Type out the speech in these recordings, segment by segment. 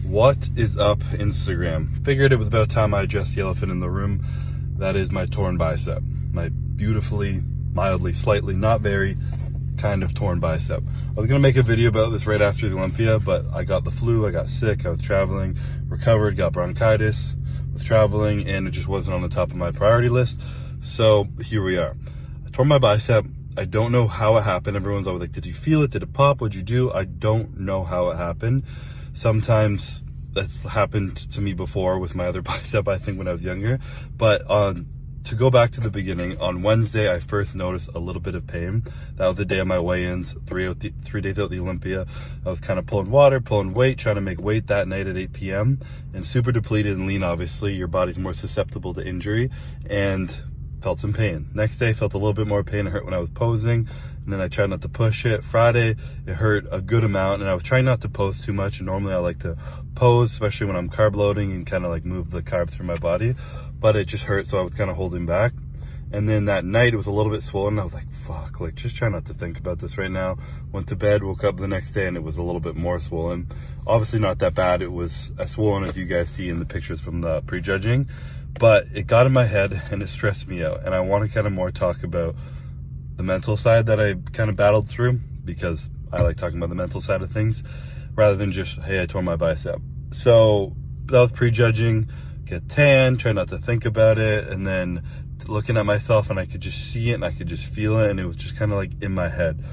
What is up, Instagram? Figured it was about time I addressed the elephant in the room. That is my torn bicep. My beautifully, mildly, slightly, not very, kind of torn bicep. I was gonna make a video about this right after the Olympia, but I got the flu, I got sick, I was traveling, recovered, got bronchitis, was traveling, and it just wasn't on the top of my priority list. So here we are. I tore my bicep. I don't know how it happened. Everyone's always like, did you feel it? Did it pop? What'd you do? I don't know how it happened. Sometimes that's happened to me before with my other bicep, I think, when I was younger. But to go back to the beginning, on Wednesday, I first noticed a little bit of pain. That was the day of my weigh-ins, 3 days out the Olympia. I was kind of pulling water, pulling weight, trying to make weight that night at 8 p.m. and super depleted and lean, obviously. Your body's more susceptible to injury, and felt some pain. Next day, felt a little bit more pain. It hurt when I was posing, and then I tried not to push it. Friday, it hurt a good amount, and I was trying not to pose too much. And normally I like to pose, especially when I'm carb loading and kind of like move the carbs through my body, but it just hurt, so I was kind of holding back. And then that night, it was a little bit swollen. I was like, fuck, like, just try not to think about this right now. Went to bed, woke up the next day, and it was a little bit more swollen. Obviously not that bad. It was as swollen as you guys see in the pictures from the prejudging, but it got in my head and it stressed me out. And I want to kind of more talk about the mental side that I kind of battled through, because I like talking about the mental side of things rather than just, hey, I tore my bicep. So that was prejudging, get tan, try not to think about it, and then looking at myself, and I could just see it and I could just feel it, and it was just kind of like in my head.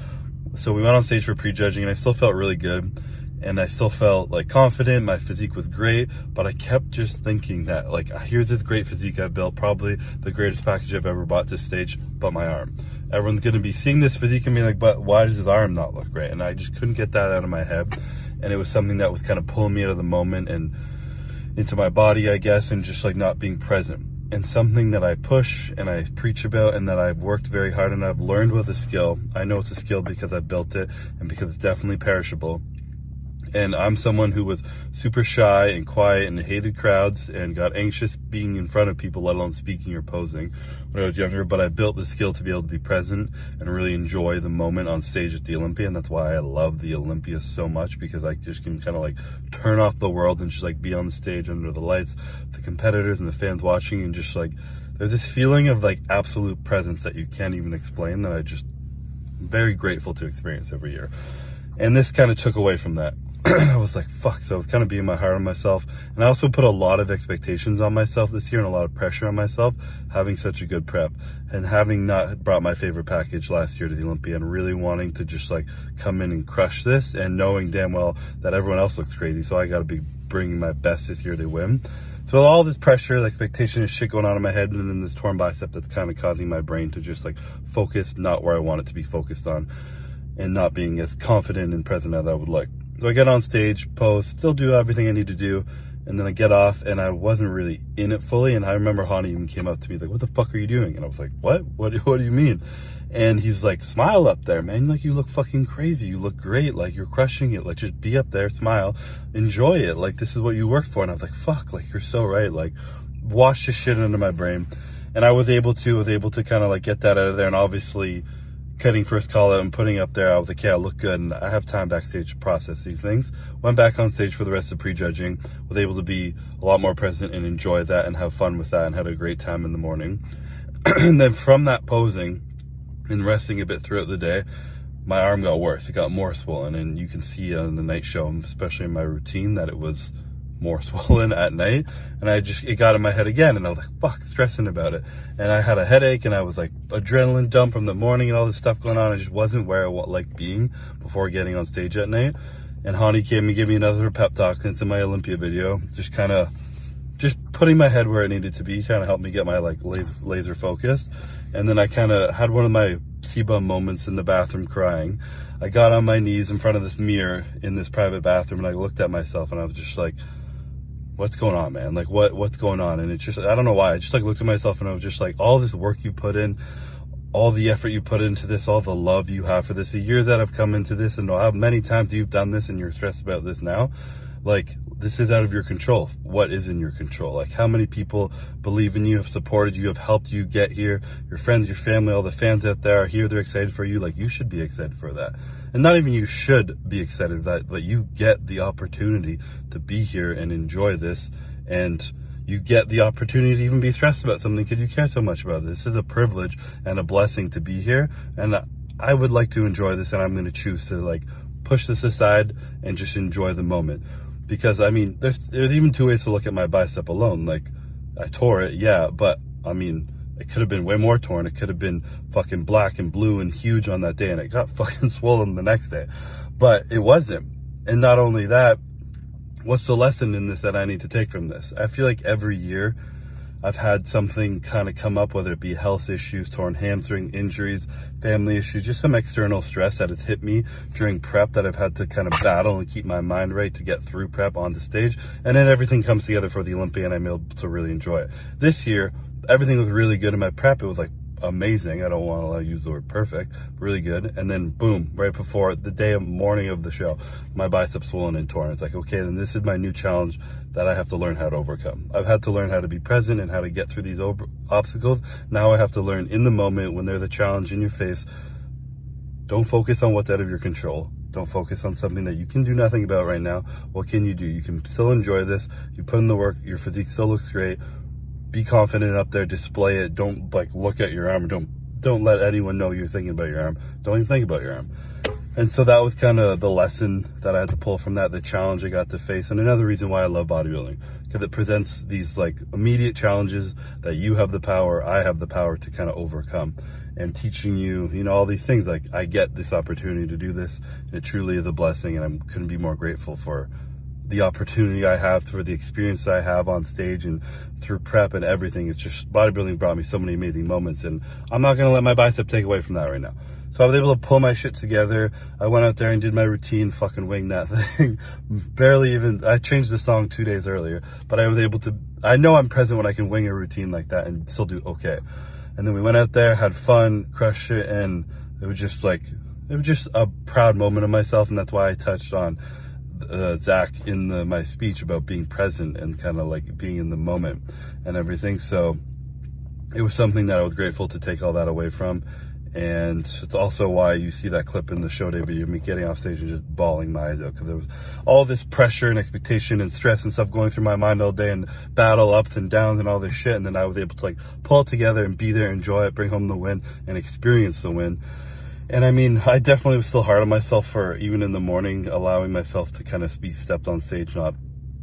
So we went on stage for prejudging, and I still felt really good, and I still felt like confident. My physique was great, but I kept just thinking that, like, here's this great physique I've built, probably the greatest package I've ever bought to stage, but my arm. Everyone's going to be seeing this physique and be like, but why does his arm not look great? And I just couldn't get that out of my head. And it was something that was kind of pulling me out of the moment and into my body, I guess, and just like not being present. And something that I push and I preach about, and that I've worked very hard and I've learned with a skill. I know it's a skill because I've built it and because it's definitely perishable. And I'm someone who was super shy and quiet and hated crowds and got anxious being in front of people, let alone speaking or posing when I was younger. But I built the skill to be able to be present and really enjoy the moment on stage at the Olympia. And that's why I love the Olympia so much, because I just can kind of like turn off the world and just like be on the stage under the lights, the competitors and the fans watching, and just like, there's this feeling of like absolute presence that you can't even explain, that I just am very grateful to experience every year. And this kind of took away from that. I was like, fuck. So I was kind of being my hard on myself. And I also put a lot of expectations on myself this year and a lot of pressure on myself, having such a good prep and having not brought my favorite package last year to the Olympia, and really wanting to just like come in and crush this, and knowing damn well that everyone else looks crazy. So I got to be bringing my best this year to win. So all this pressure, the expectation, and shit going on in my head, and then this torn bicep that's kind of causing my brain to just like focus not where I want it to be focused on, and not being as confident and present as I would like. So I get on stage, pose, still do everything I need to do, and then I get off, and I wasn't really in it fully. And I remember Hani even came up to me like, what the fuck are you doing? And I was like, what do you mean? And he's like, smile up there, man. Like, you look fucking crazy. You look great. Like, you're crushing it. Like, just be up there, smile, enjoy it. Like, this is what you worked for. And I was like, fuck, like, you're so right. Like, wash the shit into my brain. And I was able to kind of like get that out of there. And obviously, cutting first call out and putting up there, I was like, yeah, I look good, and I have time backstage to process these things. Went back on stage for the rest of prejudging, was able to be a lot more present and enjoy that and have fun with that, and had a great time in the morning. And then from that posing and resting a bit throughout the day, my arm got worse. It got more swollen, and you can see on the night show, especially in my routine, that it was more swollen at night. And it got in my head again, and I was like, fuck, stressing about it. And I had a headache, and I was like adrenaline dump from the morning and all this stuff going on. I just wasn't where I like being before getting on stage at night. And Hani came and gave me another pep talk into my Olympia video, just putting my head where it needed to be, trying to help me get my like laser focus. And then I kind of had one of my Cbum moments in the bathroom crying. I got on my knees in front of this mirror in this private bathroom, and I looked at myself, and I was just like, what's going on, man? Like, what's going on? And it's just, I don't know why. I just like looked at myself, and I was just like, all this work you put in, all the effort you put into this, all the love you have for this, the years that have come into this, and how many times you've done this and you're stressed about this now. Like, this is out of your control. What is in your control? Like, how many people believe in you, have supported you, have helped you get here? Your friends, your family, all the fans out there are here. They're excited for you. Like, you should be excited for that. And not even you should be excited for that, but you get the opportunity to be here and enjoy this. And you get the opportunity to even be stressed about something because you care so much about it. This is a privilege and a blessing to be here. And I would like to enjoy this, and I'm going to choose to like push this aside and just enjoy the moment. Because, I mean, there's even two ways to look at my bicep alone. Like, I tore it, yeah, but, I mean, it could have been way more torn. It could have been fucking black and blue and huge on that day, and it got fucking swollen the next day. But it wasn't. And not only that, what's the lesson in this that I need to take from this? I feel like every year I've had something kind of come up, whether it be health issues, torn hamstring, injuries, family issues, just some external stress that has hit me during prep that I've had to kind of battle and keep my mind right to get through prep onto stage. And then everything comes together for the Olympia, and I'm able to really enjoy it. This year, everything was really good in my prep. It was like amazing. I don't want to use the word perfect, really good. And then boom, right before the morning of the show, my biceps swollen and torn. It's like, okay, then this is my new challenge that I have to learn how to overcome. I've had to learn how to be present and how to get through these obstacles. Now I have to learn in the moment when there's a challenge in your face. Don't focus on what's out of your control. Don't focus on something that you can do nothing about right now. What can you do? You can still enjoy this. You put in the work. Your physique still looks great. Be confident up there, display it. Don't like look at your arm. Don't let anyone know you're thinking about your arm. Don't even think about your arm. And so that was kind of the lesson that I had to pull from that, the challenge I got to face. And another reason why I love bodybuilding, because it presents these like immediate challenges that you have the power, I have the power to kind of overcome, and teaching you, you know, all these things. Like, I get this opportunity to do this, and it truly is a blessing, and I couldn't be more grateful for the opportunity I have, for the experience I have on stage and through prep and everything. It's just, bodybuilding brought me so many amazing moments, and I'm not going to let my bicep take away from that right now. So I was able to pull my shit together. I went out there and did my routine, fucking wing that thing. Barely even, I changed the song 2 days earlier, but I was able to, I know I'm present when I can wing a routine like that and still do okay. And then we went out there, had fun, crushed it, and it was just like, it was just a proud moment of myself. And that's why I touched on Zach in my speech about being present and kind of like being in the moment and everything. So it was something that I was grateful to take all that away from. And it's also why you see that clip in the show day video, me getting off stage and just bawling my eyes out, because there was all this pressure and expectation and stress and stuff going through my mind all day, and battle ups and downs and all this shit. And then I was able to like pull it together and be there, enjoy it, bring home the win, and experience the win. And I mean, I definitely was still hard on myself for, even in the morning, allowing myself to kind of be stepped on stage, not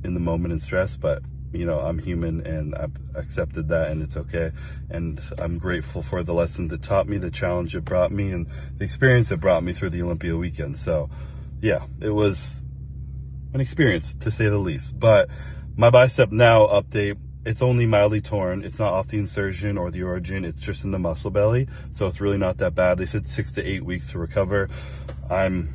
in the moment and stress, but you know, I'm human, and I've accepted that, and it's okay. And I'm grateful for the lessons it taught me, the challenge it brought me, and the experience it brought me through the Olympia weekend. So yeah, it was an experience, to say the least. But my bicep now update, it's only mildly torn. It's not off the insertion or the origin. It's just in the muscle belly. So it's really not that bad. They said 6 to 8 weeks to recover. I'm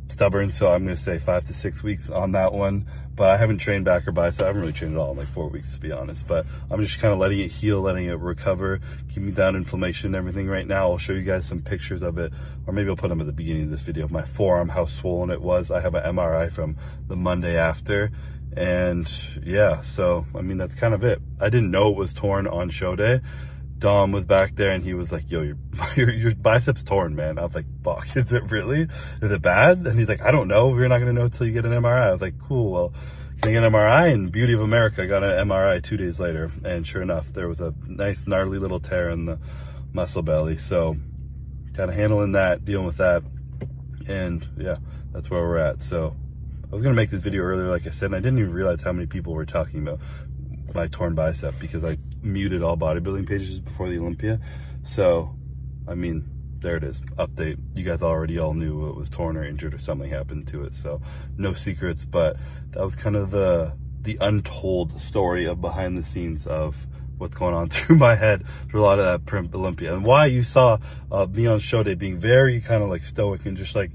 stubborn, so I'm going to say 5 to 6 weeks on that one. But I haven't trained back or bicep. I haven't really trained at all in like 4 weeks, to be honest. But I'm just kind of letting it heal, letting it recover, keeping down inflammation and everything right now. I'll show you guys some pictures of it, or maybe I'll put them at the beginning of this video. My forearm, how swollen it was. I have an MRI from the Monday after. And yeah, so, I mean, that's kind of it. I didn't know it was torn on show day. Dom was back there and he was like, yo, your bicep's torn, man. I was like, fuck, is it really? Is it bad? And he's like, I don't know. We're not going to know until you get an MRI. I was like, cool. Well, can I get an MRI? And beauty of America, I got an MRI 2 days later. And sure enough, there was a nice gnarly little tear in the muscle belly. So kind of handling that, dealing with that. And yeah, that's where we're at. So I was going to make this video earlier, like I said, and I didn't even realize how many people were talking about my torn bicep, because I muted all bodybuilding pages before the Olympia. So, I mean, there it is, update. You guys already all knew it was torn or injured or something happened to it. So no secrets, but that was kind of the untold story of behind the scenes of what's going on through my head through a lot of that prep Olympia, and why you saw me on show day being very kind of like stoic and just like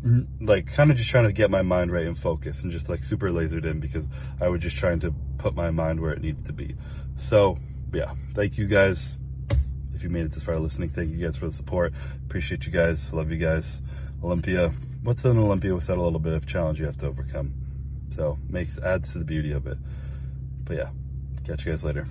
kind of just trying to get my mind right and focus, and just like super lasered in, because I was just trying to put my mind where it needed to be. So yeah, thank you guys. If you made it this far listening, thank you guys for the support. Appreciate you guys. Love you guys. Olympia. What's an Olympia without a little bit of challenge you have to overcome? So adds to the beauty of it. But yeah, catch you guys later.